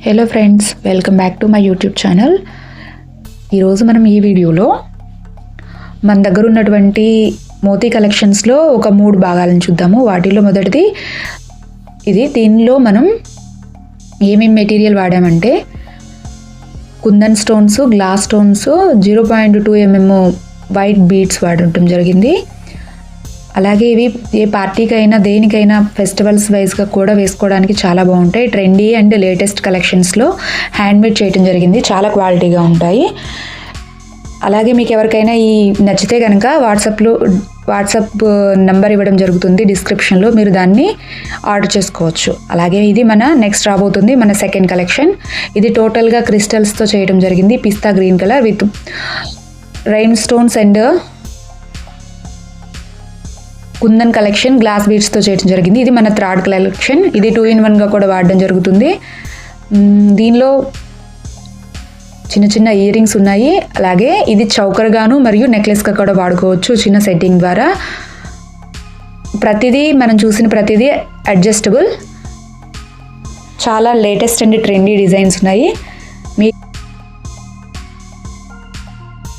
Hello friends, welcome back to my YouTube channel. ఈరోజు మనం ఈ వీడియోలో మన దగ్గర ఉన్నటువంటి మోతీ కలెక్షన్స్లో ఒక 3 భాగాలను చూద్దాము. వాటిలో మొదటిది ఇది. దీనిలో మనం ఏమేమి మెటీరియల్ వాడామంటే kundan stones, glass stones, 0.2 mm white beads వాడటం జరిగింది. అలాగే ఇవి ఏ పార్టీకైనా దేనికైనా ఫెస్టివల్స్ వైజ్గా కూడా వేసుకోవడానికి చాలా బాగుంటాయి. ట్రెండీ అండ్ లేటెస్ట్ కలెక్షన్స్లో హ్యాండ్మేడ్ చేయడం జరిగింది. చాలా క్వాలిటీగా ఉంటాయి. అలాగే మీకు ఎవరికైనా ఈ నచ్చితే కనుక వాట్సాప్ నెంబర్ ఇవ్వడం జరుగుతుంది డిస్క్రిప్షన్లో, మీరు దాన్ని ఆర్డర్ చేసుకోవచ్చు. అలాగే ఇది మన నెక్స్ట్ రాబోతుంది మన సెకండ్ కలెక్షన్. ఇది టోటల్గా క్రిస్టల్స్తో చేయడం జరిగింది. Pista green colour with rhinestones and kundan collection glass బీడ్స్తో చేయడం జరిగింది. ఇది మన థర్డ్ కలెక్షన్. ఇది 2-in-1గా కూడా వాడడం జరుగుతుంది. దీనిలో చిన్న చిన్న ఇయర్ రింగ్స్ ఉన్నాయి. అలాగే ఇది చౌకర్గాను మరియు నెక్లెస్గా కూడా వాడుకోవచ్చు చిన్న సెట్టింగ్ ద్వారా. ప్రతిదీ మనం చూసిన ప్రతిదీ అడ్జస్టబుల్. చాలా లేటెస్ట్ అండ్ ట్రెండీ డిజైన్స్ ఉన్నాయి.